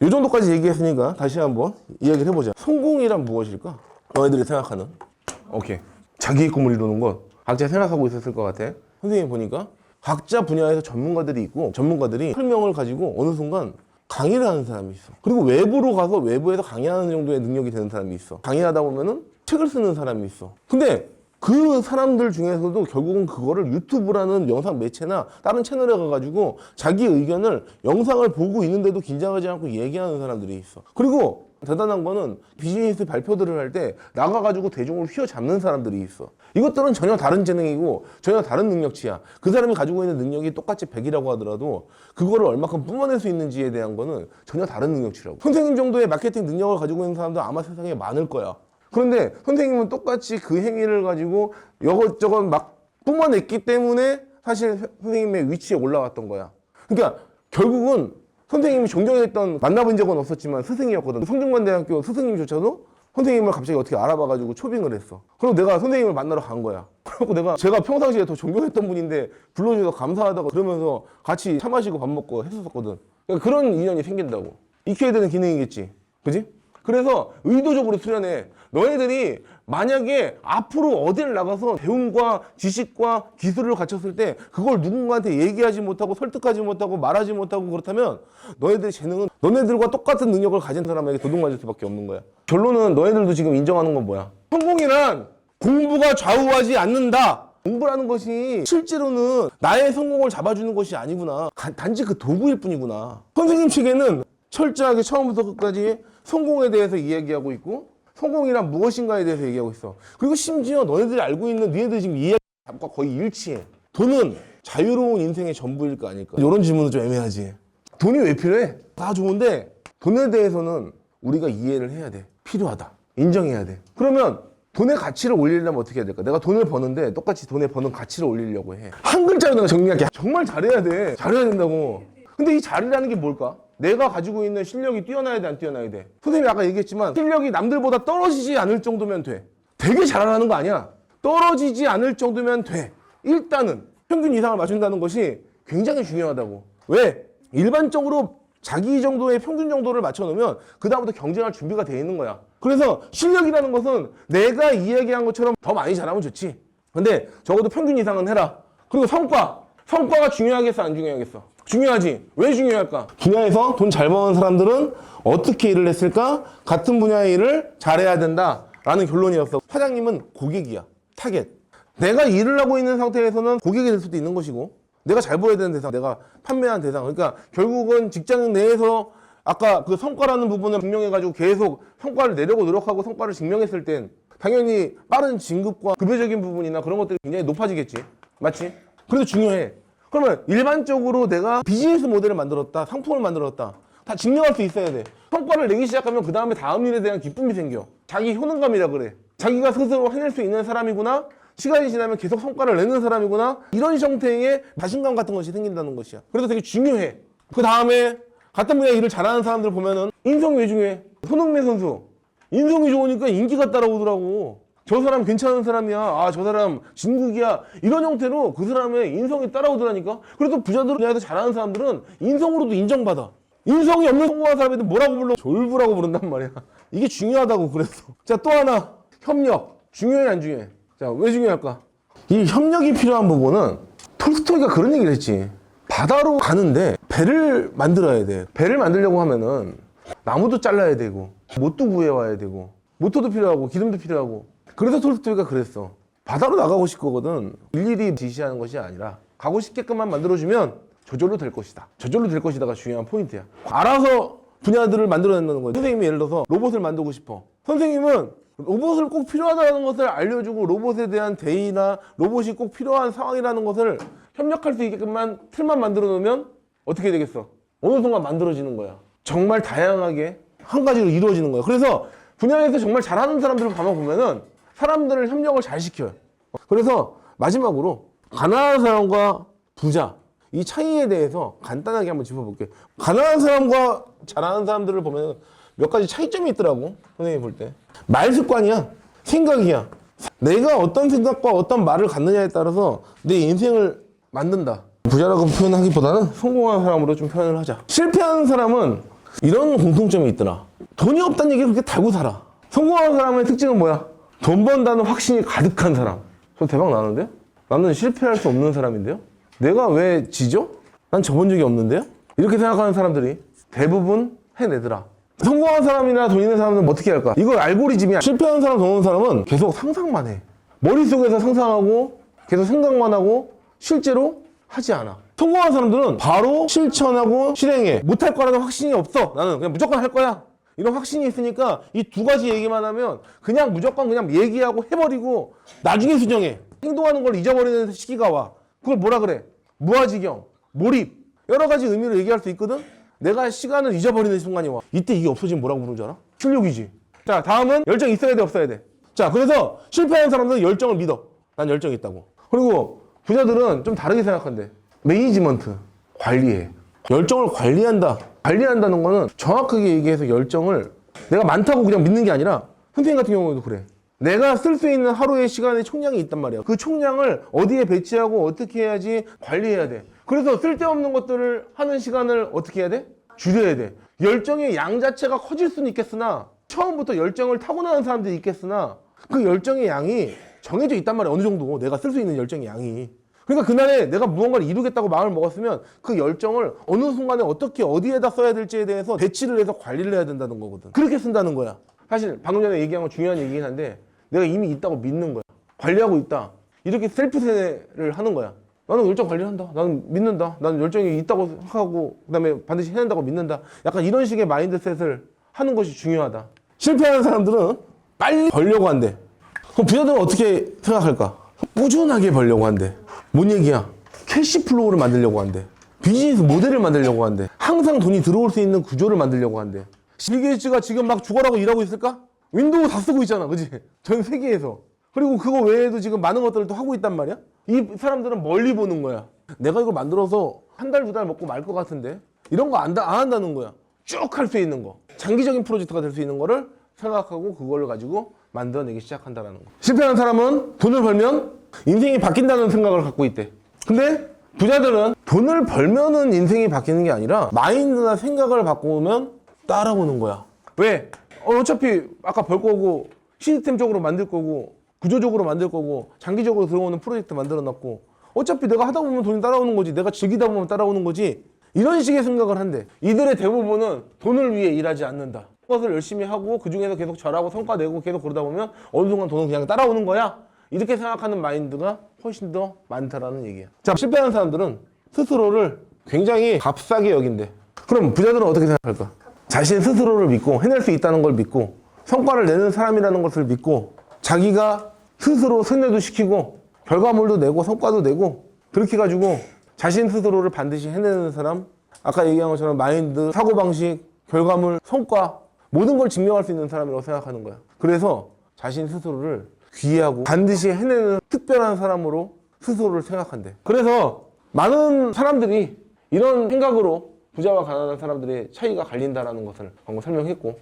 이 정도까지 얘기했으니까 다시 한번 이야기를 해보자. 성공이란 무엇일까? 너희들이 생각하는. 오케이. 자기의 꿈을 이루는 것. 각자 생각하고 있었을 것 같아. 선생님이 보니까 각자 분야에서 전문가들이 있고 전문가들이 설명을 가지고 어느 순간 강의를 하는 사람이 있어. 그리고 외부로 가서 외부에서 강의하는 정도의 능력이 되는 사람이 있어. 강의하다 보면은 책을 쓰는 사람이 있어. 근데 그 사람들 중에서도 결국은 그거를 유튜브라는 영상 매체나 다른 채널에 가가지고 자기 의견을 영상을 보고 있는데도 긴장하지 않고 얘기하는 사람들이 있어. 그리고 대단한 거는 비즈니스 발표들을 할 때 나가가지고 대중을 휘어잡는 사람들이 있어. 이것들은 전혀 다른 재능이고 전혀 다른 능력치야. 그 사람이 가지고 있는 능력이 똑같이 100이라고 하더라도 그거를 얼마큼 뿜어낼 수 있는지에 대한 거는 전혀 다른 능력치라고. 선생님 정도의 마케팅 능력을 가지고 있는 사람도 아마 세상에 많을 거야. 그런데 선생님은 똑같이 그 행위를 가지고 이것저것 막 뿜어냈기 때문에 사실 선생님의 위치에 올라왔던 거야. 그러니까 결국은 선생님이 존경했던, 만나본 적은 없었지만 스승이었거든. 성균관대학교 스승님조차도 선생님을 갑자기 어떻게 알아봐가지고 초빙을 했어. 그리고 내가 선생님을 만나러 간 거야. 그리고 제가 평상시에 더 존경했던 분인데 불러주셔서 감사하다고 그러면서 같이 차 마시고 밥 먹고 했었거든. 그러니까 그런 인연이 생긴다고. 익혀야 되는 기능이겠지. 그지? 그래서 의도적으로 수련해. 너희들이 만약에 앞으로 어딜 나가서 배움과 지식과 기술을 갖췄을 때 그걸 누군가한테 얘기하지 못하고 설득하지 못하고 말하지 못하고 그렇다면 너희들의 재능은 너네들과 똑같은 능력을 가진 사람에게 도둑맞을 수밖에 없는 거야. 결론은 너희들도 지금 인정하는 건 뭐야? 성공이란 공부가 좌우하지 않는다. 공부라는 것이 실제로는 나의 성공을 잡아주는 것이 아니구나. 단지 그 도구일 뿐이구나. 선생님 책에는 철저하게 처음부터 끝까지 성공에 대해서 이야기하고 있고 성공이란 무엇인가에 대해서 얘기하고 있어. 그리고 심지어 너네들이 알고 있는 너네들이 지금 이야기가 거의 일치해. 돈은 자유로운 인생의 전부일까 아닐까? 이런 질문은 좀 애매하지. 돈이 왜 필요해? 다 좋은데 돈에 대해서는 우리가 이해를 해야 돼. 필요하다. 인정해야 돼. 그러면 돈의 가치를 올리려면 어떻게 해야 될까? 내가 돈을 버는데 똑같이 돈에 버는 가치를 올리려고 해. 한 글자로 내가 정리할게. 정말 잘해야 돼. 잘해야 된다고. 근데 이 잘이라는 게 뭘까? 내가 가지고 있는 실력이 뛰어나야 돼, 안 뛰어나야 돼? 선생님이 아까 얘기했지만 실력이 남들보다 떨어지지 않을 정도면 돼. 되게 잘하는 거 아니야. 떨어지지 않을 정도면 돼. 일단은 평균 이상을 맞춘다는 것이 굉장히 중요하다고. 왜? 일반적으로 자기 정도의 평균 정도를 맞춰놓으면 그 다음부터 경쟁할 준비가 돼 있는 거야. 그래서 실력이라는 것은 내가 이야기한 것처럼 더 많이 잘하면 좋지. 근데 적어도 평균 이상은 해라. 그리고 성과가 중요하겠어, 안 중요하겠어? 중요하지. 왜 중요할까? 분야에서 돈 잘 버는 사람들은 어떻게 일을 했을까? 같은 분야의 일을 잘해야 된다라는 결론이었어. 사장님은 고객이야. 타겟. 내가 일을 하고 있는 상태에서는 고객이 될 수도 있는 것이고 내가 잘 보여야 되는 대상, 내가 판매하는 대상. 그러니까 결국은 직장 내에서 아까 그 성과라는 부분을 증명해가지고 계속 성과를 내려고 노력하고 성과를 증명했을 땐 당연히 빠른 진급과 급여적인 부분이나 그런 것들이 굉장히 높아지겠지. 맞지? 그래도 중요해. 그러면 일반적으로 내가 비즈니스 모델을 만들었다, 상품을 만들었다, 다 증명할 수 있어야 돼. 성과를 내기 시작하면 그 다음에 다음 일에 대한 기쁨이 생겨. 자기 효능감이라 그래. 자기가 스스로 해낼 수 있는 사람이구나. 시간이 지나면 계속 성과를 내는 사람이구나. 이런 형태의 자신감 같은 것이 생긴다는 것이야. 그래서 되게 중요해. 그 다음에 같은 분야 일을 잘하는 사람들 보면은 인성이 왜 중요해? 손흥민 선수. 인성이 좋으니까 인기가 따라오더라고. 저 사람 괜찮은 사람이야. 아, 저 사람 진국이야. 이런 형태로 그 사람의 인성이 따라오더라니까. 그래서 부자들 분야에서 잘하는 사람들은 인성으로도 인정받아. 인성이 없는 성공한 사람한테 뭐라고 불러? 졸부라고 부른단 말이야. 이게 중요하다고 그랬어. 자, 또 하나. 협력. 중요해, 안 중요해? 자, 왜 중요할까? 이 협력이 필요한 부분은 톨스토이가 그런 얘기를 했지. 바다로 가는데 배를 만들어야 돼. 배를 만들려고 하면은 나무도 잘라야 되고 못도 구해와야 되고 모터도 필요하고 기름도 필요하고. 그래서 톨스토이가 그랬어. 바다로 나가고 싶거든. 일일이 지시하는 것이 아니라 가고 싶게끔만 만들어주면 저절로 될 것이다. 저절로 될 것이다가 중요한 포인트야. 알아서 분야들을 만들어낸다는 거야. 선생님이 예를 들어서 로봇을 만들고 싶어. 선생님은 로봇을 꼭 필요하다는 것을 알려주고 로봇에 대한 대의나 로봇이 꼭 필요한 상황이라는 것을 협력할 수 있게끔만 틀만 만들어 놓으면 어떻게 되겠어? 어느 순간 만들어지는 거야. 정말 다양하게 한 가지로 이루어지는 거야. 그래서 분야에서 정말 잘하는 사람들을 가만보면은 사람들을 협력을 잘 시켜요. 그래서 마지막으로 가난한 사람과 부자 이 차이에 대해서 간단하게 한번 짚어볼게요. 가난한 사람과 잘하는 사람들을 보면 몇 가지 차이점이 있더라고. 선생님이 볼 때. 말 습관이야. 생각이야. 내가 어떤 생각과 어떤 말을 갖느냐에 따라서 내 인생을 만든다. 부자라고 표현하기보다는 성공한 사람으로 좀 표현을 하자. 실패하는 사람은 이런 공통점이 있더라. 돈이 없다는 얘기를 그렇게 달고 살아. 성공한 사람의 특징은 뭐야? 돈 번다는 확신이 가득한 사람. 저 대박 나는데요? 나는 실패할 수 없는 사람인데요? 내가 왜 지죠? 난 져본 적이 없는데요? 이렇게 생각하는 사람들이 대부분 해내더라. 성공한 사람이나 돈 있는 사람은 어떻게 할까? 이거 알고리즘이야. 실패한 사람, 돈 없는 사람은 계속 상상만 해. 머릿속에서 상상하고 계속 생각만 하고 실제로 하지 않아. 성공한 사람들은 바로 실천하고 실행해. 못할 거라는 확신이 없어. 나는 그냥 무조건 할 거야. 이런 확신이 있으니까 이 두 가지 얘기만 하면 그냥 무조건 그냥 얘기하고 해버리고 나중에 수정해. 행동하는 걸 잊어버리는 시기가 와. 그걸 뭐라 그래? 무아지경, 몰입. 여러 가지 의미로 얘기할 수 있거든? 내가 시간을 잊어버리는 순간이 와. 이때 이게 없어지면 뭐라고 부르는 줄 알아? 실력이지. 자, 다음은 열정 있어야 돼, 없어야 돼? 자, 그래서 실패하는 사람들은 열정을 믿어. 난 열정이 있다고. 그리고 부자들은 좀 다르게 생각한대. 매니지먼트, 관리해. 열정을 관리한다. 관리한다는 거는 정확하게 얘기해서 열정을 내가 많다고 그냥 믿는 게 아니라 선생님 같은 경우에도 그래. 내가 쓸 수 있는 하루의 시간의 총량이 있단 말이야. 그 총량을 어디에 배치하고 어떻게 해야지 관리해야 돼. 그래서 쓸데없는 것들을 하는 시간을 어떻게 해야 돼? 줄여야 돼. 열정의 양 자체가 커질 수는 있겠으나 처음부터 열정을 타고나는 사람들이 있겠으나 그 열정의 양이 정해져 있단 말이야. 어느 정도 내가 쓸 수 있는 열정의 양이. 그러니까 그날에 내가 무언가를 이루겠다고 마음을 먹었으면 그 열정을 어느 순간에 어떻게 어디에다 써야 될지에 대해서 배치를 해서 관리를 해야 된다는 거거든. 그렇게 쓴다는 거야. 사실 방금 전에 얘기한 건 중요한 얘기긴 한데 내가 이미 있다고 믿는 거야. 관리하고 있다. 이렇게 셀프 세뇌를 하는 거야. 나는 열정 관리한다. 나는 믿는다. 나는 열정이 있다고 하고 그다음에 반드시 해낸다고 믿는다. 약간 이런 식의 마인드셋을 하는 것이 중요하다. 실패하는 사람들은 빨리 벌려고 한대. 그럼 부자들은 어떻게 생각할까? 꾸준하게 벌려고 한대. 뭔 얘기야? 캐시플로우를 만들려고 한대. 비즈니스 모델을 만들려고 한대. 항상 돈이 들어올 수 있는 구조를 만들려고 한대. 빌 게이츠가 지금 막 죽어라고 일하고 있을까? 윈도우 다 쓰고 있잖아, 그지? 전 세계에서. 그리고 그거 외에도 지금 많은 것들을 또 하고 있단 말이야? 이 사람들은 멀리 보는 거야. 내가 이거 만들어서 한 달, 두 달 먹고 말 것 같은데? 이런 거 안 한다는 거야. 쭉 할 수 있는 거. 장기적인 프로젝트가 될 수 있는 거를 생각하고 그걸 가지고 만들어내기 시작한다는 거. 실패한 사람은 돈을 벌면 인생이 바뀐다는 생각을 갖고 있대. 근데 부자들은 돈을 벌면은 인생이 바뀌는 게 아니라 마인드나 생각을 바꾸면 따라오는 거야. 왜? 어차피 아까 벌 거고 시스템적으로 만들 거고 구조적으로 만들 거고 장기적으로 들어오는 프로젝트 만들어 놨고 어차피 내가 하다 보면 돈이 따라오는 거지. 내가 즐기다 보면 따라오는 거지. 이런 식의 생각을 한대. 이들의 대부분은 돈을 위해 일하지 않는다. 것을 열심히 하고 그중에서 계속 잘하고 성과 내고 계속 그러다 보면 어느 순간 돈은 그냥 따라오는 거야. 이렇게 생각하는 마인드가 훨씬 더 많다라는 얘기야. 자, 실패하는 사람들은 스스로를 굉장히 값싸게 여긴대. 그럼 부자들은 어떻게 생각할까? 자신 스스로를 믿고 해낼 수 있다는 걸 믿고 성과를 내는 사람이라는 것을 믿고 자기가 스스로 세뇌도 시키고 결과물도 내고 성과도 내고 그렇게 가지고 자신 스스로를 반드시 해내는 사람, 아까 얘기한 것처럼 마인드, 사고방식, 결과물, 성과 모든 걸 증명할 수 있는 사람이라고 생각하는 거야. 그래서 자신 스스로를 귀하고 반드시 해내는 특별한 사람으로 스스로를 생각한대. 그래서 많은 사람들이 이런 생각으로 부자와 가난한 사람들의 차이가 갈린다라는 것을 방금 설명했고